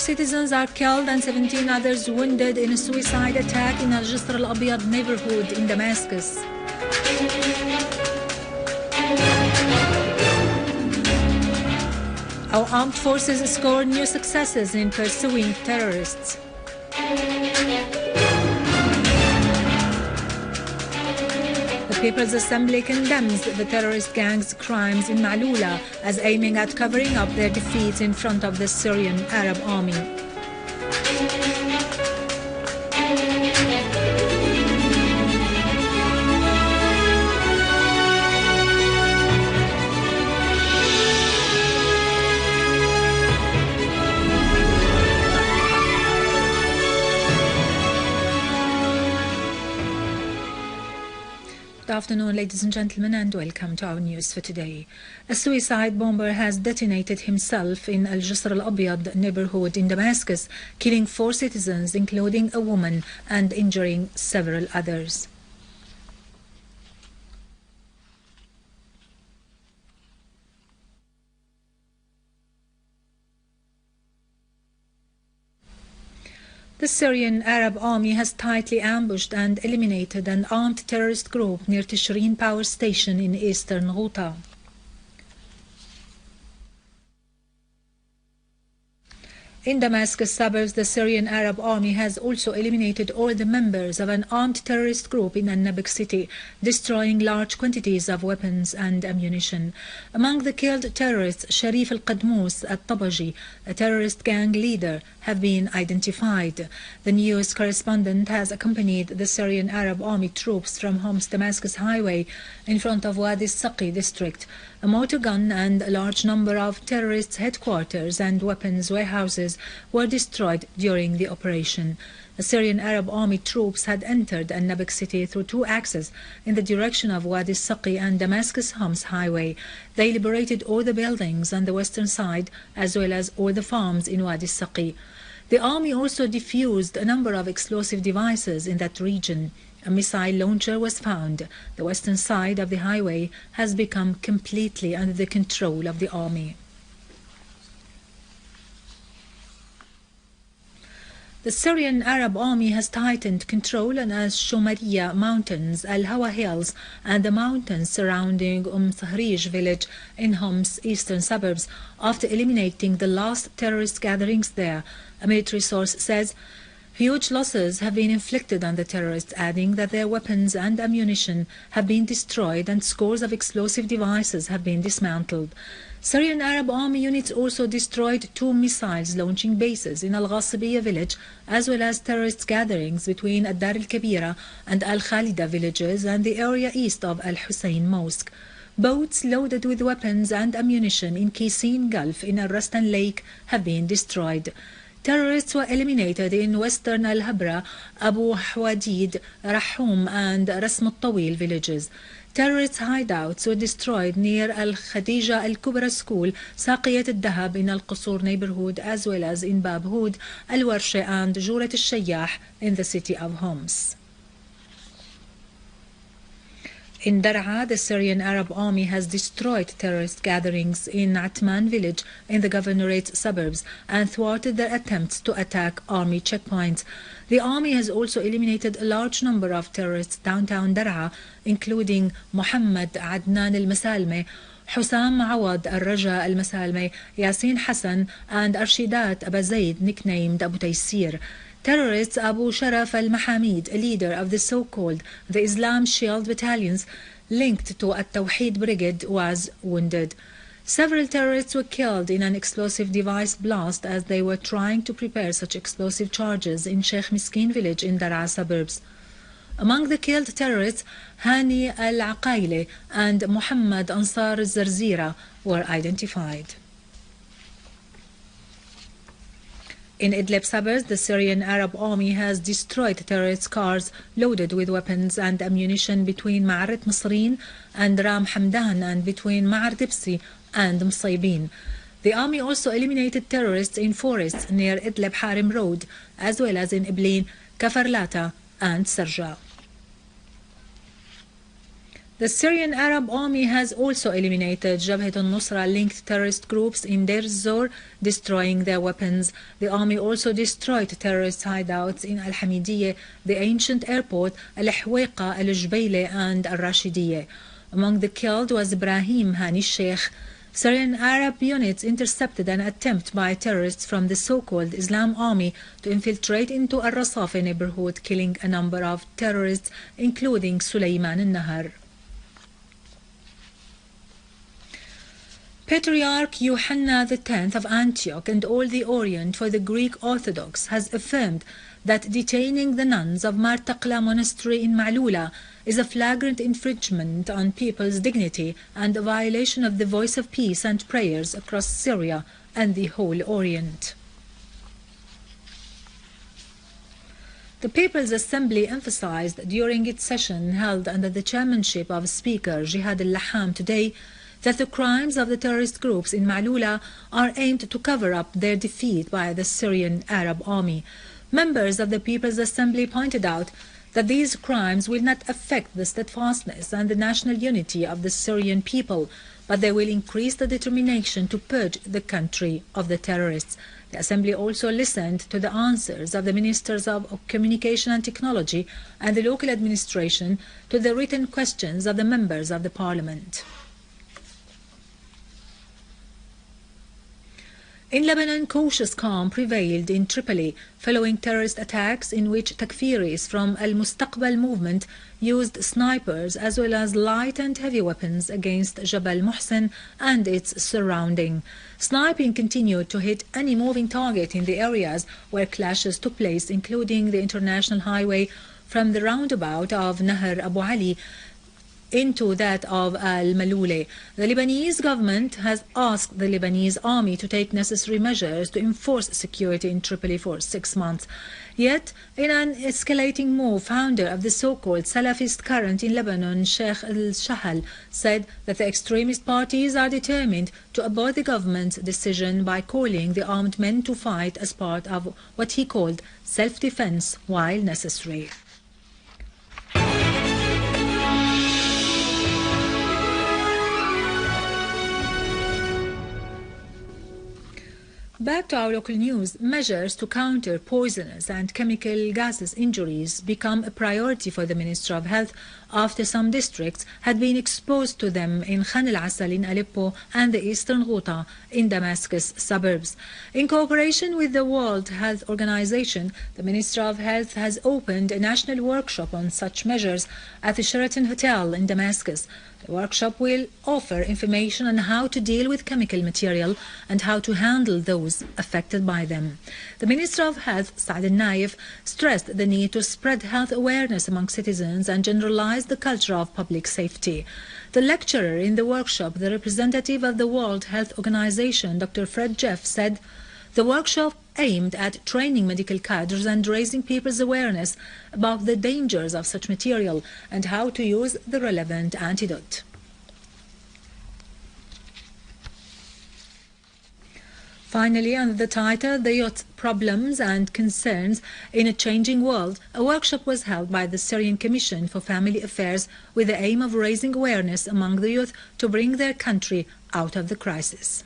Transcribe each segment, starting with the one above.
citizens are killed and 17 others wounded in a suicide attack in al-Jisr al-Abyad neighborhood in Damascus. Our armed forces scored new successes in pursuing terrorists. The People's Assembly condemns the terrorist gang's crimes in Ma'loula as aiming at covering up their defeats in front of the Syrian Arab Army. Good afternoon, ladies and gentlemen, and welcome to our news for today. A suicide bomber has detonated himself in al-Jisr al-Abyad neighborhood in Damascus, killing 4 citizens, including a woman, and injuring several others. The Syrian Arab Army has tightly ambushed and eliminated an armed terrorist group near Tishreen power station in eastern Ghouta. In Damascus suburbs, the Syrian Arab Army has also eliminated all the members of an armed terrorist group in al-Nabq city, destroying large quantities of weapons and ammunition. Among the killed terrorists, Sharif al-Qadmous al-Tabaji, a terrorist gang leader, have been identified. The news correspondent has accompanied the Syrian Arab Army troops from Homs-Damascus highway in front of Wadi al-Saqi district. A motor gun and a large number of terrorists' headquarters and weapons warehouses were destroyed during the operation. The Syrian Arab Army troops had entered al-Nabq city through 2 axes in the direction of Wadi al-Saqi and Damascus Homs highway. They liberated all the buildings on the western side as well as all the farms in Wadi al-Saqi. The army also defused a number of explosive devices in that region. A missile launcher was found. The western side of the highway has become completely under the control of the army. The Syrian Arab Army has tightened control on al-Shumariya mountains, al-Hawa hills, and the mountains surrounding Sahrij village in Homs' eastern suburbs after eliminating the last terrorist gatherings there. A military source says huge losses have been inflicted on the terrorists, adding that their weapons and ammunition have been destroyed and scores of explosive devices have been dismantled. Syrian Arab Army units also destroyed 2 missiles launching bases in al-Ghasibiyya village, as well as terrorist gatherings between Ad-Dar al-Kabira and al-Khalida villages and the area east of al-Hussein Mosque. Boats loaded with weapons and ammunition in Qisin Gulf in al-Rastan Lake have been destroyed. Terrorists were eliminated in western al-Habra, Abu Hwadid, Rahum and Rasm al-Tawil villages. Terrorists' hideouts were destroyed near al-Khadija al-Kubra school, Saqiyat al-Dahab in al-Qusur neighborhood, as well as in Bab Hud, al-Warshe and Jurat al-Shayyah in the city of Homs. In Dar'a, the Syrian Arab Army has destroyed terrorist gatherings in Atman village in the governorate suburbs and thwarted their attempts to attack army checkpoints. The army has also eliminated a large number of terrorists downtown Dar'a, including Muhammad Adnan al-Masalme, Hussam Awad al-Raja al-Masalme, Yasin Hassan, and Arshidat Abazaid, nicknamed Abu Taysir. Terrorists Abu Sharaf al-Mahamid, a leader of the so-called the Islam Shield battalions linked to At-Tawheed Brigade, was wounded. Several terrorists were killed in an explosive device blast as they were trying to prepare such explosive charges in Sheikh Miskin village in Dar'a suburbs. Among the killed terrorists, Hani al-Aqaili and Muhammad Ansar al-Zarzira were identified. In Idlib suburbs, the Syrian Arab Army has destroyed terrorist cars loaded with weapons and ammunition between Ma'arat Masrin and Ram Hamdan and between Ma'ar Dibsi and Msaybin. The army also eliminated terrorists in forests near Idlib Harim Road, as well as in Iblin, Kafarlata and Sarja. The Syrian Arab Army has also eliminated Jabhat al-Nusra-linked terrorist groups in Deir ez-Zor, destroying their weapons. The army also destroyed terrorist hideouts in Al-Hamidiyeh, the ancient airport, Al-Hwayqa, Al-Jubayleh and Al-Rashidiyeh. Among the killed was Ibrahim Hani Sheikh. Syrian Arab units intercepted an attempt by terrorists from the so-called Islam Army to infiltrate into Al-Rasafa neighborhood, killing a number of terrorists, including Suleiman al-Nahar. Patriarch Yohanna X of Antioch and all the Orient for the Greek Orthodox has affirmed that detaining the nuns of Thecla Monastery in Ma'lula is a flagrant infringement on people's dignity and a violation of the voice of peace and prayers across Syria and the whole Orient. The People's Assembly emphasized during its session held under the chairmanship of Speaker Jihad al-Laham today that the crimes of the terrorist groups in Ma'lula are aimed to cover up their defeat by the Syrian Arab Army. Members of the People's Assembly pointed out that these crimes will not affect the steadfastness and the national unity of the Syrian people, but they will increase the determination to purge the country of the terrorists. The Assembly also listened to the answers of the Ministers of Communication and Technology and the local administration to the written questions of the members of the Parliament. In Lebanon, cautious calm prevailed in Tripoli following terrorist attacks in which Takfiris from Al-Mustaqbal movement used snipers as well as light and heavy weapons against Jabal Muhsin and its surrounding. Sniping continued to hit any moving target in the areas where clashes took place, including the international highway from the roundabout of Nahar Abu Ali into that of Al-Malule. The Lebanese government has asked the Lebanese army to take necessary measures to enforce security in Tripoli for 6 months. Yet, in an escalating move, founder of the so-called Salafist current in Lebanon, Sheikh al-Shahal, said that the extremist parties are determined to abort the government's decision by calling the armed men to fight as part of what he called self-defense while necessary. Back to our local news, measures to counter poisonous and chemical gases injuries become a priority for the Ministry of Health after some districts had been exposed to them in Khan al-Asal in Aleppo and the eastern Ghouta in Damascus suburbs. In cooperation with the World Health Organization, the Ministry of Health has opened a national workshop on such measures at the Sheraton Hotel in Damascus. The workshop will offer information on how to deal with chemical material and how to handle those affected by them. The Minister of Health, Saad al-Naif, stressed the need to spread health awareness among citizens and generalize the culture of public safety. The lecturer in the workshop, the representative of the World Health Organization, Dr. Fred Jeff, said, "The workshop aimed at training medical cadres and raising people's awareness about the dangers of such material and how to use the relevant antidote." Finally, under the title, The Youth Problems and Concerns in a Changing World, a workshop was held by the Syrian Commission for Family Affairs with the aim of raising awareness among the youth to bring their country out of the crisis.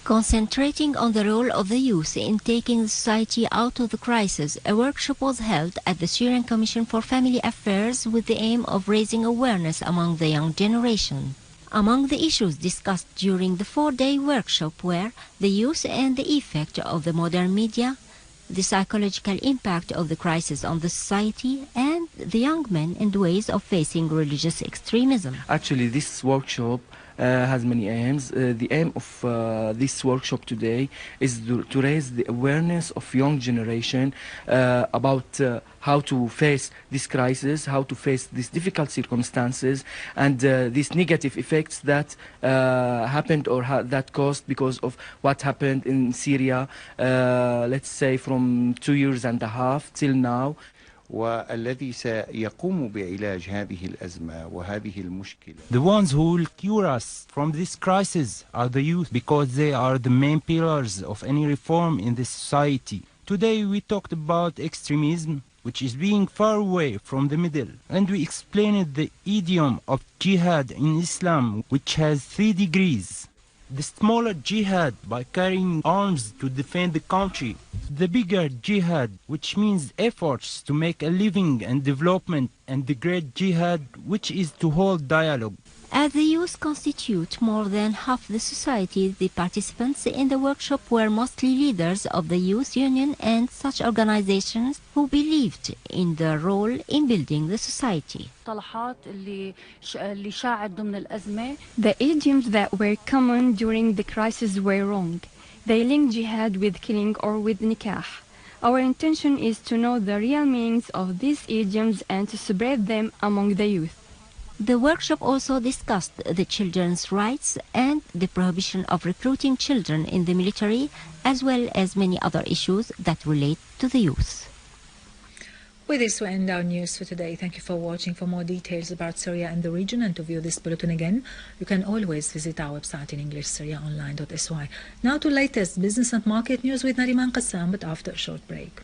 Concentrating on the role of the youth in taking the society out of the crisis, a workshop was held at the Syrian Commission for Family Affairs with the aim of raising awareness among the young generation. Among the issues discussed during the 4-day workshop were the youth and the effect of the modern media, the psychological impact of the crisis on the society, and the young men and ways of facing religious extremism. Actually, this workshop has many aims. The aim of this workshop today is to raise the awareness of young generation about how to face this crisis, how to face these difficult circumstances, and these negative effects that happened or that caused because of what happened in Syria, let's say from 2.5 years till now. والذي سيقوم بعلاج هذه الأزمة وهذه المشكلة. The ones who will cure us from this crisis are the youth, because they are the main pillars of any reform in this society. Today we talked about extremism, which is being far away from the middle. And we explained the idiom of jihad in Islam, which has 3 degrees. The smaller jihad by carrying arms to defend the country. The bigger jihad, which means efforts to make a living and development, and the great jihad, which is to hold dialogue. As the youth constitute more than half the society, the participants in the workshop were mostly leaders of the youth union and such organizations who believed in their role in building the society. The idioms that were common during the crisis were wrong. They link jihad with killing or with nikah. Our intention is to know the real meanings of these idioms and to spread them among the youth. The workshop also discussed the children's rights and the prohibition of recruiting children in the military, as well as many other issues that relate to the youth. With this, we end our news for today. Thank you for watching. For more details about Syria and the region and to view this bulletin again, you can always visit our website in English, syriaonline.sy. Now to latest business and market news with Nariman Qassam, but after a short break.